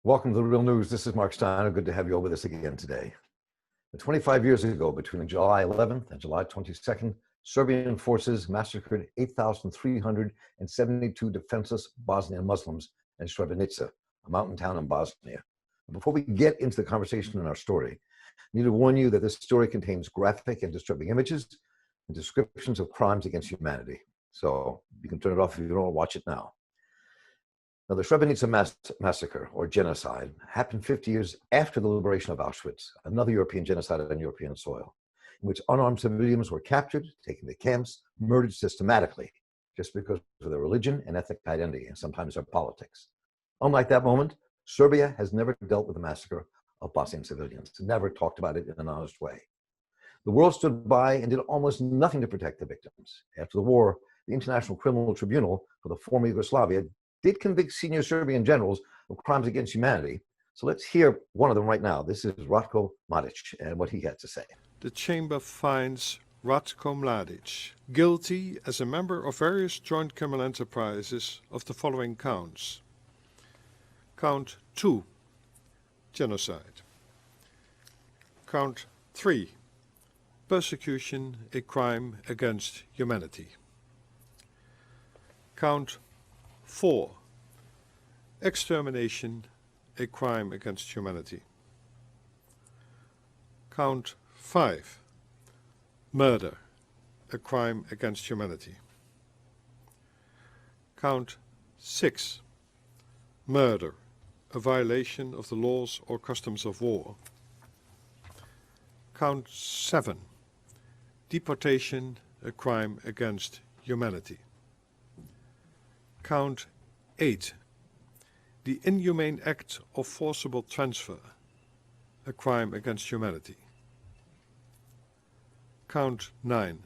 Welcome to The Real News. This is Mark Steiner. Good to have you over this again today. 25 years ago, between July 11th and July 22nd, Serbian forces massacred 8,372 defenseless Bosnian Muslims in Srebrenica, a mountain town in Bosnia. Before we get into the conversation in our story, I need to warn you that this story contains graphic and disturbing images and descriptions of crimes against humanity. So you can turn it off if you don't want to watch it now. Now, the Srebrenica massacre, or genocide, happened 50 years after the liberation of Auschwitz, another European genocide on European soil, in which unarmed civilians were captured, taken to camps, murdered systematically, just because of their religion and ethnic identity, and sometimes their politics. Unlike that moment, Serbia has never dealt with the massacre of Bosnian civilians, never talked about it in an honest way. The world stood by and did almost nothing to protect the victims. After the war, the International Criminal Tribunal for the former Yugoslavia did convict senior Serbian generals of crimes against humanity. So let's hear one of them right now. This is Ratko Mladic and what he had to say. The chamber finds Ratko Mladic guilty as a member of various joint criminal enterprises of the following counts. Count 2, genocide. Count 3, persecution, a crime against humanity. Count 4, extermination, a crime against humanity. Count 5, murder, a crime against humanity. Count 6, murder, a violation of the laws or customs of war. Count 7, deportation, a crime against humanity. Count 8, the inhumane act of forcible transfer, a crime against humanity. Count 9,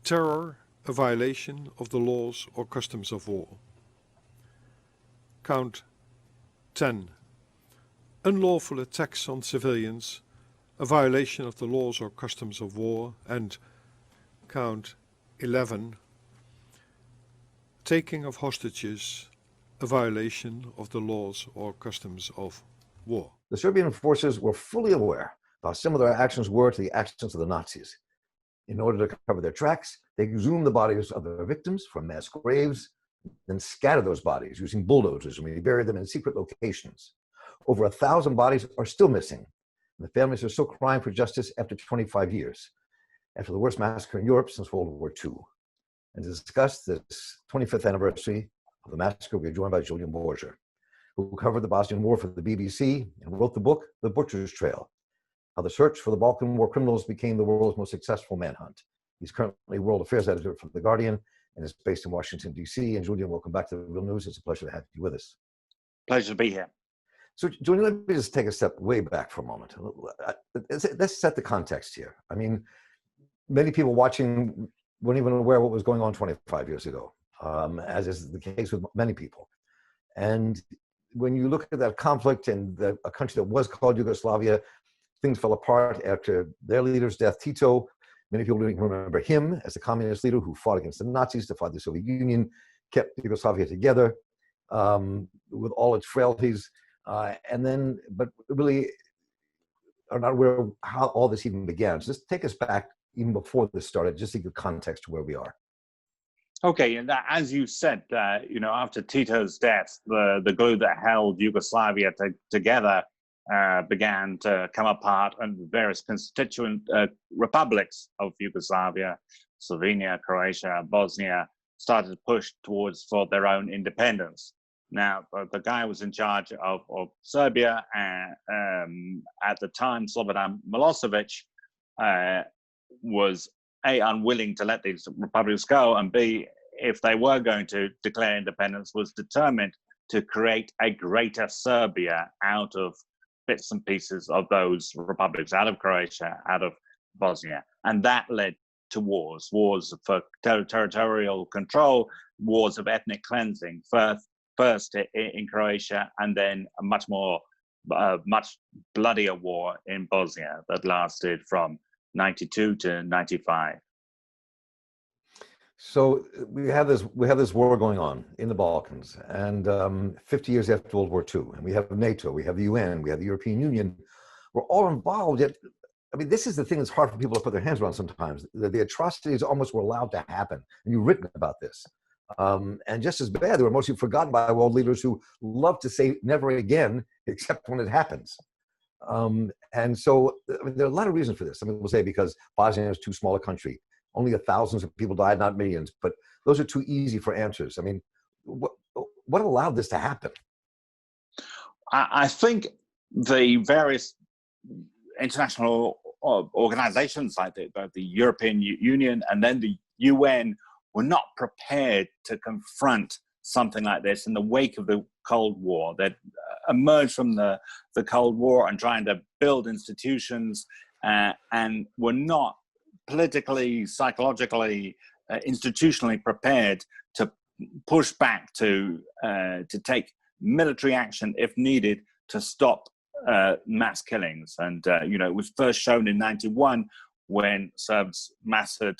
terror, a violation of the laws or customs of war. Count 10, unlawful attacks on civilians, a violation of the laws or customs of war. And count 11, taking of hostages, a violation of the laws or customs of war. The Serbian forces were fully aware of how similar their actions were to the actions of the Nazis. In order to cover their tracks, they exhumed the bodies of their victims from mass graves, then scattered those bodies using bulldozers and reburied them in secret locations. Over 1,000 bodies are still missing, and the families are still crying for justice after 25 years, after the worst massacre in Europe since World War II. And to discuss this 25th anniversary of the massacre, we are joined by Julian Borger, who covered the Bosnian War for the BBC and wrote the book, The Butcher's Trail, How the Search for the Balkan War Criminals Became the World's Most Successful Manhunt. He's currently World Affairs Editor for The Guardian and is based in Washington, D.C. And Julian, welcome back to The Real News. It's a pleasure to have you with us. Pleasure to be here. So, Julian, let me just take a step way back for a moment. Let's set the context here. I mean, many people watching weren't even aware what was going on 25 years ago, as is the case with many people. And when you look at that conflict and a country that was called Yugoslavia, things fell apart after their leader's death, Tito. Many people don't even remember him as the communist leader who fought against the Nazis, to fight the Soviet Union, kept Yugoslavia together with all its frailties. But really are not aware of how all this even began. So just take us back even before this started, just to give context to where we are. Okay, and as you said, after Tito's death, the glue that held Yugoslavia together began to come apart, and various constituent republics of Yugoslavia, Slovenia, Croatia, Bosnia, started to push towards for their own independence. Now, the guy who was in charge of Serbia at the time, Slobodan Milosevic, was A, unwilling to let these republics go, and B, if they were going to declare independence, was determined to create a greater Serbia out of bits and pieces of those republics, out of Croatia, out of Bosnia. And that led to wars for territorial control, wars of ethnic cleansing, first in Croatia, and then a much bloodier war in Bosnia that lasted from 92 to 95. So we have this war going on in the Balkans, and 50 years after World War II, and we have NATO, we have the UN, we have the European Union. We're all involved. Yet, I mean, this is the thing that's hard for people to put their hands around sometimes. The atrocities almost were allowed to happen, and you've written about this. And just as bad, they were mostly forgotten by world leaders who love to say never again, except when it happens. And so I mean, there are a lot of reasons for this. Some people say because Bosnia is too small a country. Only thousands of people died, not millions. But those are too easy for answers. I mean, what allowed this to happen? I think the various international organizations like the European Union and then the UN were not prepared to confront something like this in the wake of the Cold War that emerged from the Cold War and trying to build institutions and were not politically, psychologically, institutionally prepared to push back to take military action if needed to stop mass killings. And it was first shown in '91 when Serbs massacred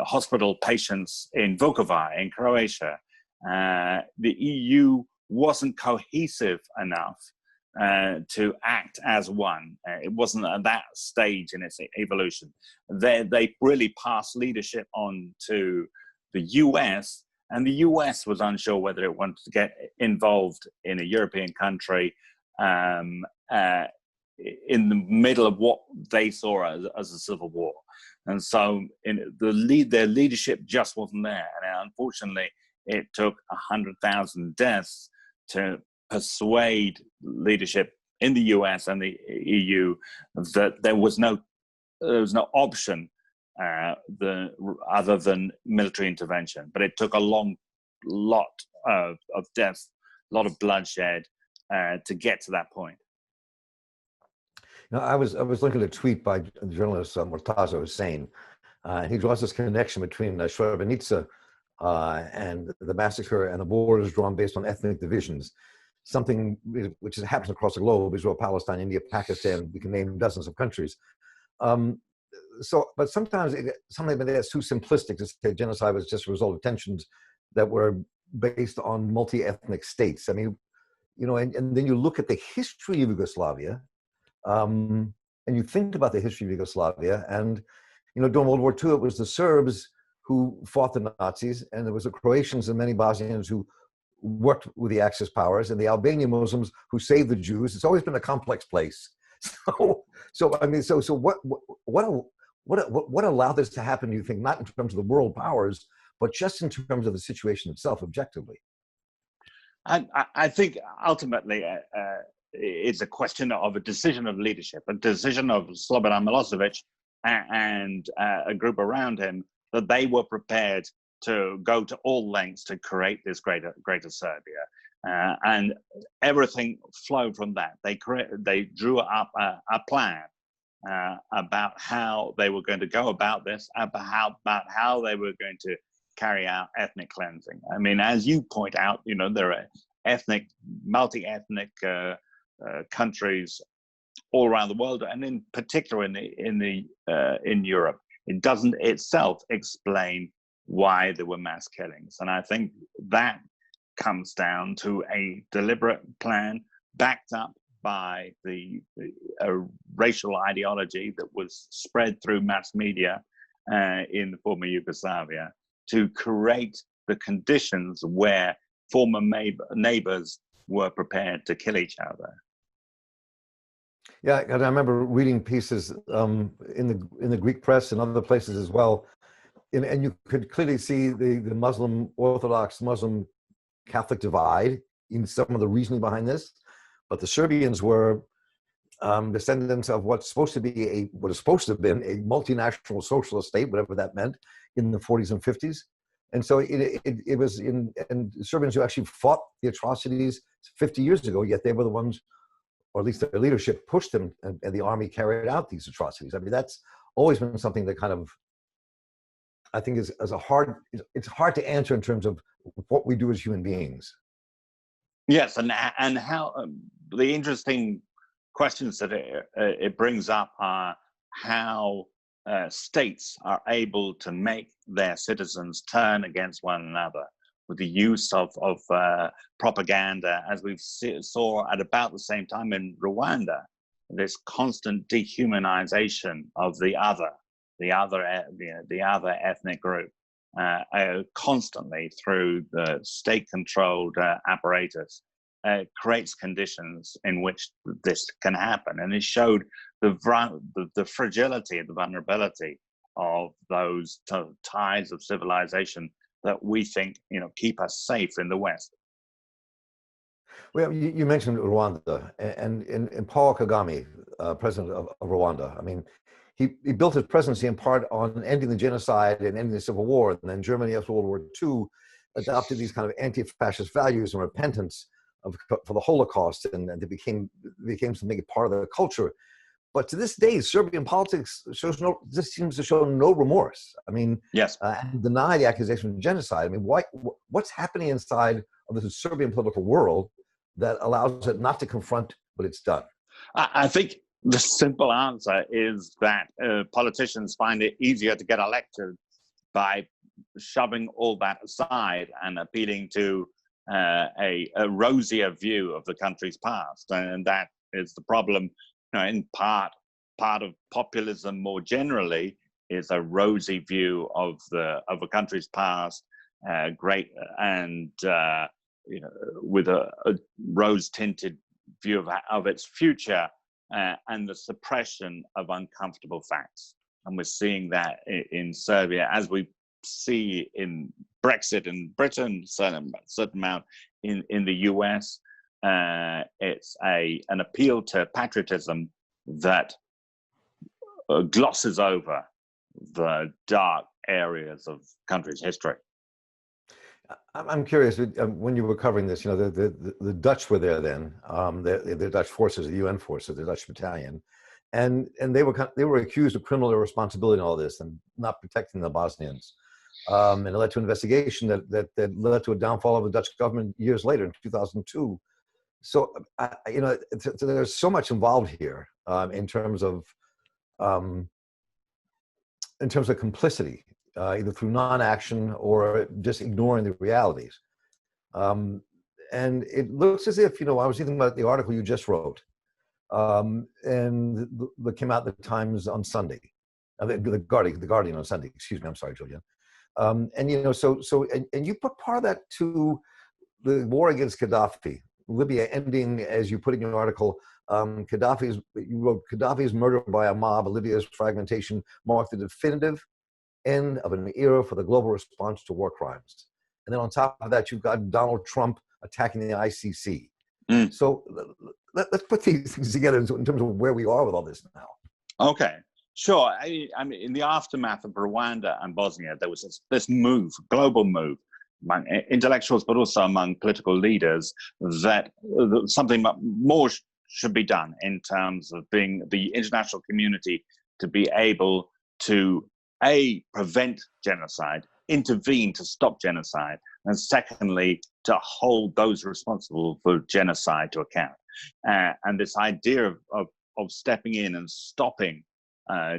hospital patients in Vukovar in Croatia. The EU wasn't cohesive enough to act as one. It wasn't at that stage in its evolution. They really passed leadership on to the US, and the US was unsure whether it wanted to get involved in a European country in the middle of what they saw as a civil war. And so their leadership just wasn't there. And unfortunately, it took 100,000 deaths to persuade leadership in the US and the EU that there was no option other than military intervention. But it took a lot of deaths, a lot of bloodshed to get to that point. Now, I was looking at a tweet by journalist Murtaza Hussein. He draws this connection between Srebrenica and the massacre and the borders drawn based on ethnic divisions, something which happens across the globe: Israel, Palestine, India, Pakistan. We can name dozens of countries. But sometimes something that's too simplistic to say genocide was just a result of tensions that were based on multi-ethnic states. I mean, and then you look at the history of Yugoslavia. And you think about the history of Yugoslavia, and during World War II, it was the Serbs who fought the Nazis, and there was the Croatians and many Bosnians who worked with the Axis powers, and the Albanian Muslims who saved the Jews. It's always been a complex place. So what allowed this to happen? Do you think, not in terms of the world powers, but just in terms of the situation itself, objectively? I think ultimately. It's a question of a decision of leadership, a decision of Slobodan Milosevic and a group around him, that they were prepared to go to all lengths to create this greater Serbia, and everything flowed from that. They drew up a plan about how they were going to go about this, about how they were going to carry out ethnic cleansing. I mean, as you point out, there are multi-ethnic countries all around the world, and in particular in Europe. It doesn't itself explain why there were mass killings, and I think that comes down to a deliberate plan backed up by the racial ideology that was spread through mass media in the former Yugoslavia to create the conditions where former neighbors were prepared to kill each other. Yeah, and I remember reading pieces in the Greek press and other places as well, and you could clearly see the Muslim Orthodox Muslim Catholic divide in some of the reasoning behind this. But the Serbians were descendants of what is supposed to have been a multinational socialist state, whatever that meant, in the 40s and 50s. And so it was and Serbians who actually fought the atrocities 50 years ago, yet they were the ones, or at least their leadership pushed them, and the army carried out these atrocities. I mean, that's always been something that kind of, I think it's hard to answer in terms of what we do as human beings. Yes, and how the interesting questions that it brings up are how states are able to make their citizens turn against one another with the use of propaganda, as we saw at about the same time in Rwanda, this constant dehumanization of the other ethnic group, constantly through the state-controlled apparatus, creates conditions in which this can happen. And it showed the fragility and the vulnerability of those ties of civilization that we think, keep us safe in the West. Well, you mentioned Rwanda, and Paul Kagame, president of Rwanda. I mean, he built his presidency in part on ending the genocide and ending the civil war, and then Germany after World War II adopted these kind of anti-fascist values and repentance for the Holocaust, and it became something part of their culture. But to this day, Serbian politics seems to show no remorse. I mean, yes, and deny the accusation of genocide. I mean, what's happening inside of the Serbian political world that allows it not to confront what it's done? I think the simple answer is that politicians find it easier to get elected by shoving all that aside and appealing to a rosier view of the country's past, and that is the problem. In part of populism more generally is a rosy view of a country's past, great and with a rose-tinted view of its future, and the suppression of uncomfortable facts. And we're seeing that in Serbia, as we see in Brexit in Britain, certain amount in the US. It's an appeal to patriotism that glosses over the dark areas of country's history. I'm curious, when you were covering this, the Dutch were there then, the Dutch forces, the UN forces, the Dutch battalion, and they were accused of criminal irresponsibility in all this and not protecting the Bosnians. And it led to an investigation that led to a downfall of the Dutch government years later in 2002. So, there's so much involved here in terms of complicity, either through non-action or just ignoring the realities. And it looks as if, I was thinking about the article you just wrote, and that came out in the Times on Sunday, the Guardian on Sunday. Excuse me, I'm sorry, Julian. And you put part of that to the war against Gaddafi, Libya ending, as you put in your article, you wrote, Gaddafi's murder by a mob, Libya's fragmentation marked the definitive end of an era for the global response to war crimes. And then on top of that, you've got Donald Trump attacking the ICC. So let's put these things together in terms of where we are with all this now. Okay. Sure. I mean, in the aftermath of Rwanda and Bosnia, there was this global move among intellectuals, but also among political leaders, that something more should be done in terms of being the international community to be able to, prevent genocide, intervene to stop genocide, and secondly, to hold those responsible for genocide to account. And this idea of stepping in and stopping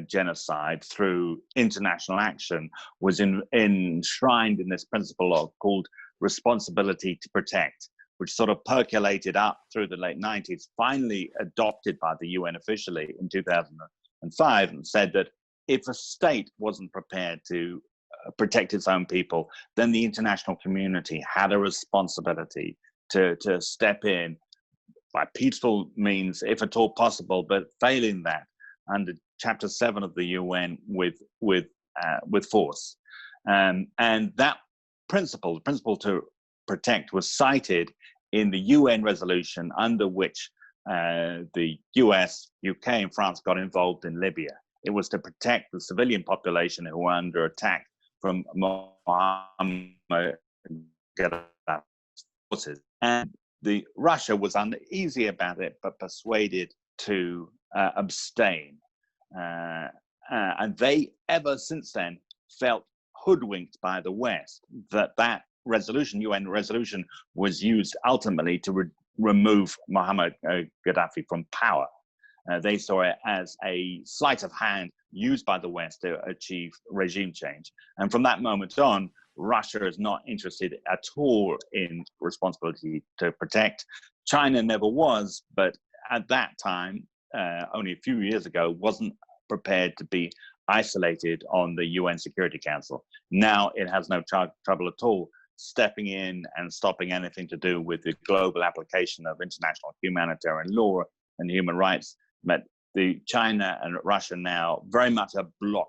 genocide through international action was enshrined in this principle called responsibility to protect, which sort of percolated up through the late 90s, finally adopted by the UN officially in 2005, and said that if a state wasn't prepared to protect its own people, then the international community had a responsibility to step in by peaceful means, if at all possible, but failing that, under Chapter 7 of the UN with force. And that principle, the principle to protect, was cited in the UN resolution under which the US, UK, and France got involved in Libya. It was to protect the civilian population who were under attack from Muammar Gaddafi's forces. And Russia was uneasy about it, but persuaded to abstain. And they, ever since then, felt hoodwinked by the West, that resolution, UN resolution, was used ultimately to remove Muammar Gaddafi from power. They saw it as a sleight of hand used by the West to achieve regime change. And from that moment on, Russia is not interested at all in responsibility to protect. China never was, but at that time, only a few years ago, wasn't prepared to be isolated on the UN Security Council. Now it has no trouble at all stepping in and stopping anything to do with the global application of international humanitarian law and human rights. But the China and Russia now very much a bloc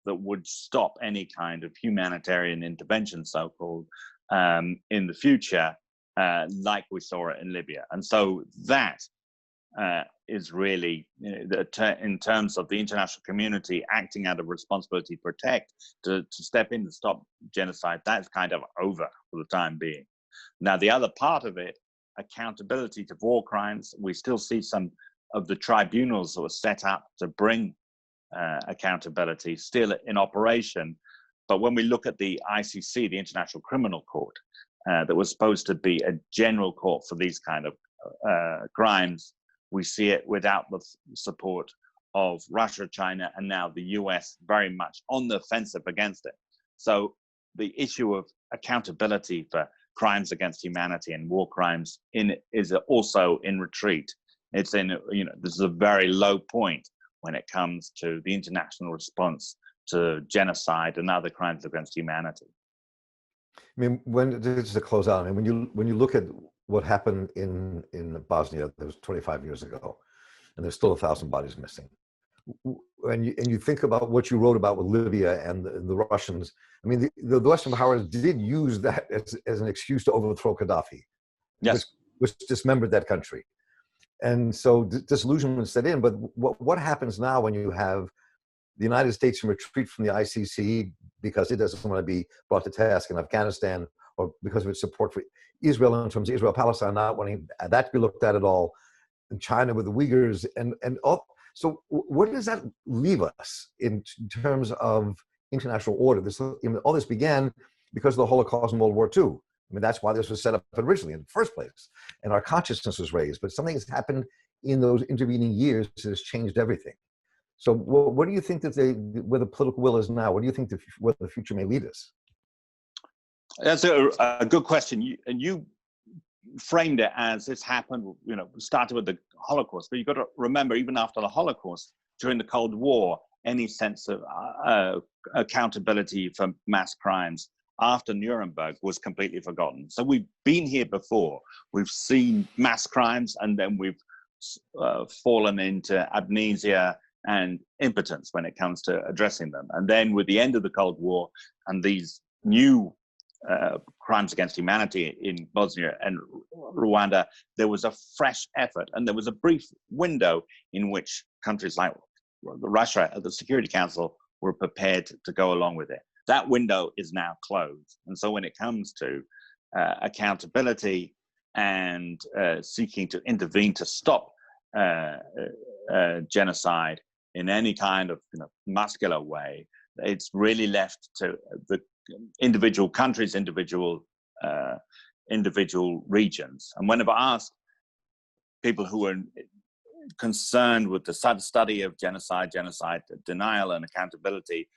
that would stop any kind of humanitarian intervention, so-called, in the future, like we saw it in Libya. And so that is really, in terms of the international community acting out of responsibility to protect, to step in and stop genocide, that's kind of over for the time being. Now, the other part of it, accountability to war crimes, we still see some of the tribunals that were set up to bring accountability still in operation. But when we look at the ICC, the International Criminal Court, that was supposed to be a general court for these kind of crimes, we see it without the support of Russia, China, and now the US very much on the offensive against it. So the issue of accountability for crimes against humanity and war crimes is also in retreat. It's in, this is a very low point when it comes to the international response to genocide and other crimes against humanity. I mean, just to close out, I mean, when you look at what happened in Bosnia, that was 25 years ago, and there's still 1,000 bodies missing. And you think about what you wrote about with Libya and the Russians. I mean, the Western powers did use that as an excuse to overthrow Gaddafi, yes, which dismembered that country. And so disillusionment set in. But what happens now when you have the United States in retreat from the ICC because it doesn't want to be brought to task in Afghanistan, or because of its support for Israel in terms of Israel-Palestine not wanting that to be looked at all, and China with the Uyghurs, and all. So where does that leave us in terms of international order? All this began because of the Holocaust and World War II. I mean, that's why this was set up originally in the first place, and our consciousness was raised. But something has happened in those intervening years that has changed everything. So what do you think that where the political will is now? What do you think where the future may lead us? That's a good question. You framed it as this happened, started with the Holocaust. But you've got to remember, even after the Holocaust, during the Cold War, any sense of accountability for mass crimes after Nuremberg was completely forgotten. So we've been here before. We've seen mass crimes, and then we've fallen into amnesia and impotence when it comes to addressing them. And then with the end of the Cold War and these new crimes against humanity in Bosnia and Rwanda, there was a fresh effort, and there was a brief window in which countries like Russia at the Security Council were prepared to go along with it. That window is now closed. And so when it comes to accountability and seeking to intervene to stop genocide in any kind of muscular way, it's really left to the individual countries, individual regions. And whenever I ask people who are concerned with the study of genocide denial and accountability,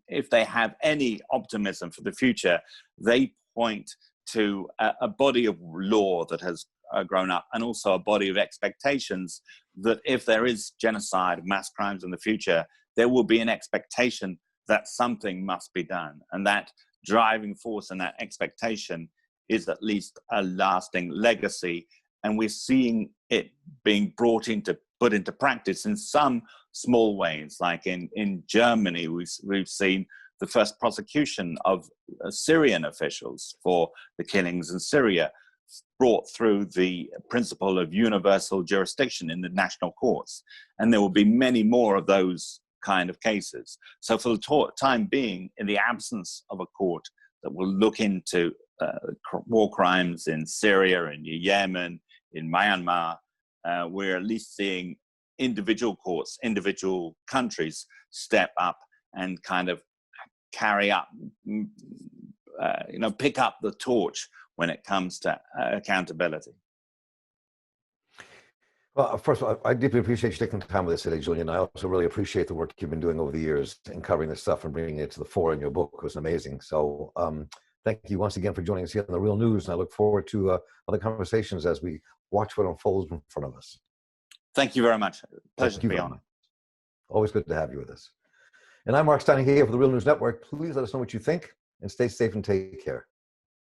if they have any optimism for the future, they point to a body of law that has grown up, and also a body of expectations that if there is genocide, mass crimes in the future, there will be an expectation that something must be done. And that driving force and that expectation is at least a lasting legacy. And we're seeing it being put into practice in some small ways. Like in Germany, we've seen the first prosecution of Syrian officials for the killings in Syria, brought through the principle of universal jurisdiction in the national courts. And there will be many more of those kind of cases. So for the time being, in the absence of a court that will look into war crimes in Syria, in Yemen, in Myanmar, we're at least seeing individual courts, individual countries step up and kind of carry up, pick up the torch when it comes to accountability. Well, first of all, I deeply appreciate you taking the time with us today, Julian. I also really appreciate the work you've been doing over the years in covering this stuff and bringing it to the fore in your book. It was amazing. So thank you once again for joining us here on The Real News. And I look forward to other conversations as we watch what unfolds in front of us. Thank you very much. Pleasure Thank to you be very on. much. Always good to have you with us. And I'm Mark Steiner here for The Real News Network. Please let us know what you think and stay safe and take care.